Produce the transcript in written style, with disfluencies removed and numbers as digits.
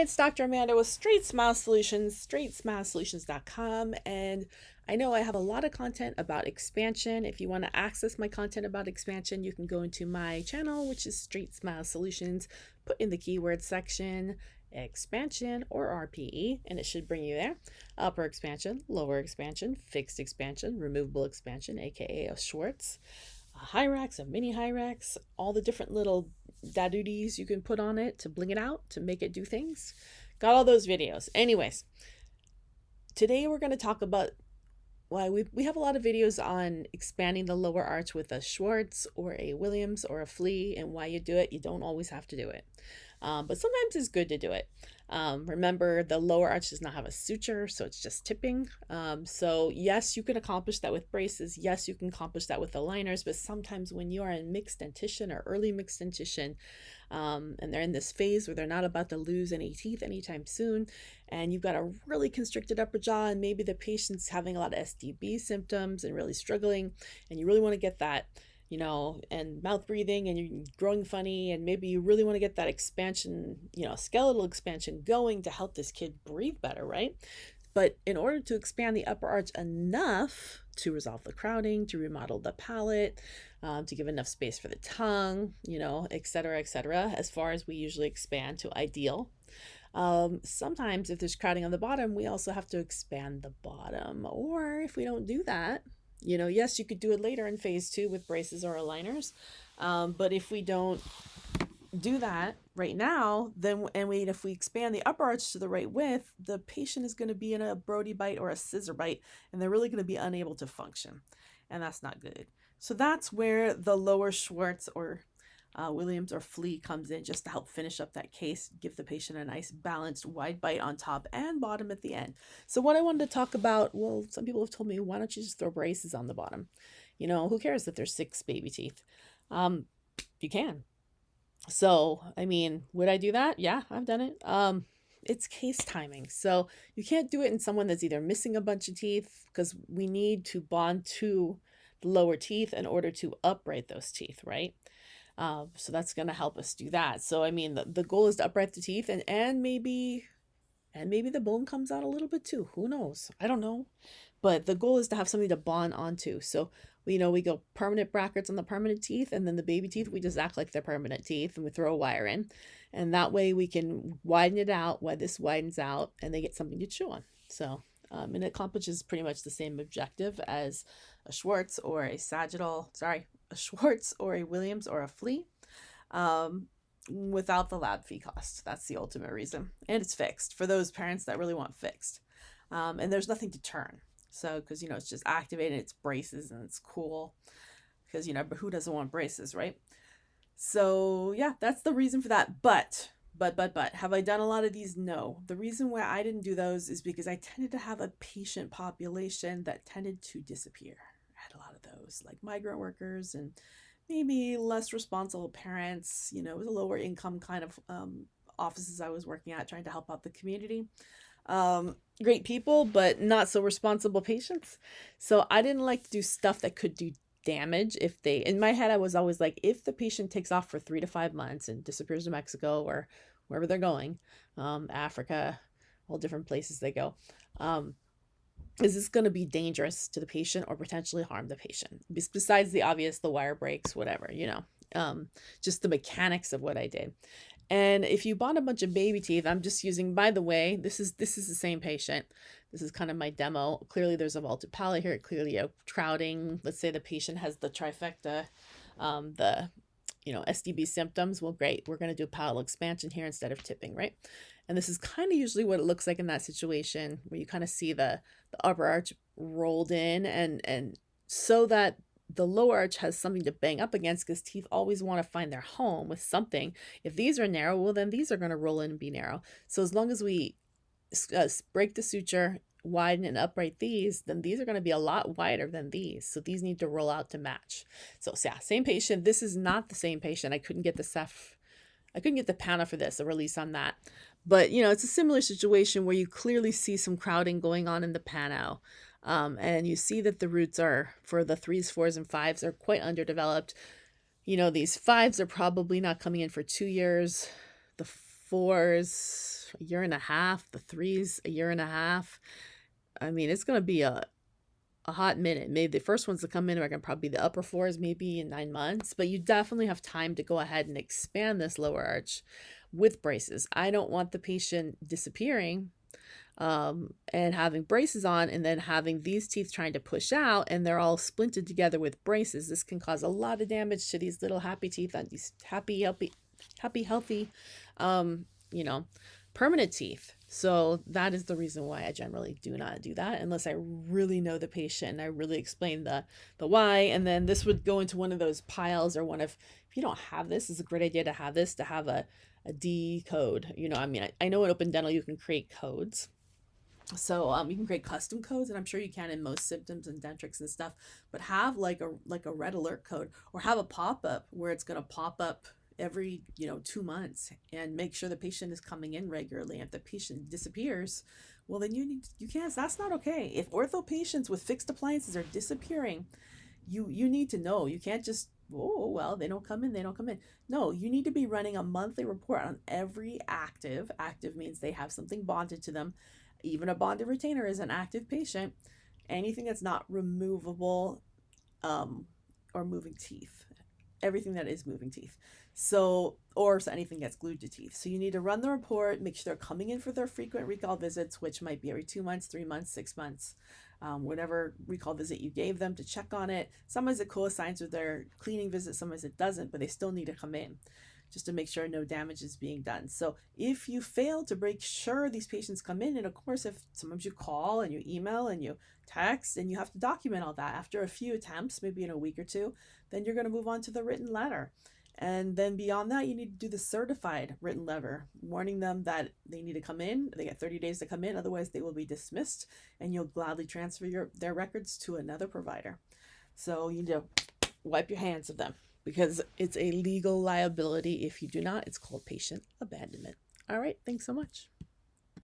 It's Dr. Amanda with Straightsmile Solutions, straightsmilesolutions.com, and I know I have a lot of content about expansion. If you want to access my content about expansion, you can go into my channel, which is Straightsmile Solutions, put in the keyword section, expansion or RPE, and it should bring you there. Upper expansion, lower expansion, fixed expansion, removable expansion, aka a Schwartz, a Hyrax, a mini Hyrax, all the different little dadooties you can put on it to bling it out, to make it do things. Got all those videos. Anyways, today we're going to talk about why we have a lot of videos on expanding the lower arch with a Schwartz or a Williams or a Flea, and why you do it. You don't always have to do it. But sometimes it's good to do it. Remember, the lower arch does not have a suture, so it's just tipping. So yes, you can accomplish that with braces. Yes, you can accomplish that with aligners, but sometimes when you are in mixed dentition or early mixed dentition, and they're in this phase where they're not about to lose any teeth anytime soon, and you've got a really constricted upper jaw, and maybe the patient's having a lot of SDB symptoms and really struggling, and you really want to get that, and mouth breathing, and you're growing funny, and maybe you really want to get that expansion, skeletal expansion going to help this kid breathe better, right? But in order to expand the upper arch enough to resolve the crowding, to remodel the palate, to give enough space for the tongue, et cetera, as far as we usually expand to ideal. Sometimes if there's crowding on the bottom, we also have to expand the bottom. Or if we don't do that, yes, you could do it later in phase 2 with braces or aligners. But if we don't do that right now, then if we expand the upper arch to the right width, the patient is going to be in a Brody bite or a scissor bite, and they're really going to be unable to function, and that's not good. So that's where the lower Schwartz or Williams or Flea comes in, just to help finish up that case, give the patient a nice balanced wide bite on top and bottom at the end. So what I wanted to talk about, well, some people have told me, why don't you just throw braces on the bottom? Who cares if there's 6 baby teeth? You can. So, would I do that? Yeah, I've done it. It's case timing. So you can't do it in someone that's either missing a bunch of teeth, because we need to bond to the lower teeth in order to upright those teeth, right? So that's going to help us do that. So, the goal is to upright the teeth, and maybe the bone comes out a little bit too. Who knows? I don't know. But the goal is to have something to bond onto. So, we go permanent brackets on the permanent teeth, and then the baby teeth, we just act like they're permanent teeth, and we throw a wire in. And that way we can widen it out while this widens out, and they get something to chew on. So, and it accomplishes pretty much the same objective as a Schwartz or a Schwartz or a Williams or a Flea, without the lab fee cost. That's the ultimate reason. And it's fixed for those parents that really want fixed. And there's nothing to turn. So, because, it's just activated, it's braces, and it's cool. Because, but who doesn't want braces, right? So, yeah, that's the reason for that. But, have I done a lot of these? No. The reason why I didn't do those is because I tended to have a patient population that tended to disappear. I had a lot of those, like migrant workers and maybe less responsible parents. It was a lower income kind of offices I was working at, trying to help out the community. Great people, but not so responsible patients. So I didn't like to do stuff that could do damage. In my head, I was always like, if the patient takes off for 3 to 5 months and disappears to Mexico or wherever they're going, Africa, all different places they go, is this going to be dangerous to the patient or potentially harm the patient? Besides the obvious, the wire breaks, whatever, just the mechanics of what I did. And if you bought a bunch of baby teeth, I'm just using, by the way, this is the same patient. This is kind of my demo. Clearly there's a vaulted palate here, clearly a crowding. Let's say the patient has the trifecta, SDB symptoms. Well, great. We're going to do palatal expansion here instead of tipping, right? And this is kind of usually what it looks like in that situation, where you kind of see the upper arch rolled in, and so that the lower arch has something to bang up against, because teeth always want to find their home with something. If these are narrow, well, then these are going to roll in and be narrow. So as long as we break the suture, widen and upright these, then these are going to be a lot wider than these. So these need to roll out to match. So yeah, same patient. This is not the same patient. I couldn't get the PANA for this, a release on that. But, it's a similar situation where you clearly see some crowding going on in the pano. And you see that the roots are, for the 3s, 4s, and 5s, are quite underdeveloped. These 5s are probably not coming in for 2 years. The 4s, a year and a half, the threes, a year and a half. I mean, it's going to be a hot minute. Maybe the first ones to come in are going to probably be the upper floors, maybe in 9 months, but you definitely have time to go ahead and expand this lower arch with braces. I don't want the patient disappearing and having braces on and then having these teeth trying to push out and they're all splinted together with braces. This can cause a lot of damage to these little happy teeth and these happy, healthy, you know, permanent teeth. So that is the reason why I generally do not do that unless I really know the patient and I really explain the why. And then this would go into one of those piles, or one of, if you don't have this, it's a great idea to have this, to have a D code. You know, I mean, I know in open dental you can create codes. So you can create custom codes, and I'm sure you can in most symptoms and dentrix and stuff, but have like a red alert code, or have a pop-up where it's going to pop up every 2 months, and make sure the patient is coming in regularly. If the patient disappears, well, then you can't, that's not okay. If ortho patients with fixed appliances are disappearing, you need to know. You can't just, oh well, they don't come in. No, you need to be running a monthly report on every active means they have something bonded to them. Even a bonded retainer is an active patient. Anything that's not removable or moving teeth, everything that is moving teeth. So, or anything that's glued to teeth. So you need to run the report, make sure they're coming in for their frequent recall visits, which might be every 2 months, 3 months, 6 months, whatever recall visit you gave them to check on it. Sometimes it coincides with their cleaning visit, sometimes it doesn't, but they still need to come in just to make sure no damage is being done. So if you fail to make sure these patients come in, and of course, if sometimes you call and you email and you text and you have to document all that after a few attempts, maybe in a week or two, then you're going to move on to the written letter. And then beyond that, you need to do the certified written letter, warning them that they need to come in. They get 30 days to come in, otherwise they will be dismissed, and you'll gladly transfer their records to another provider. So you need to wipe your hands of them, because it's a legal liability if you do not. It's called patient abandonment. All right, thanks so much.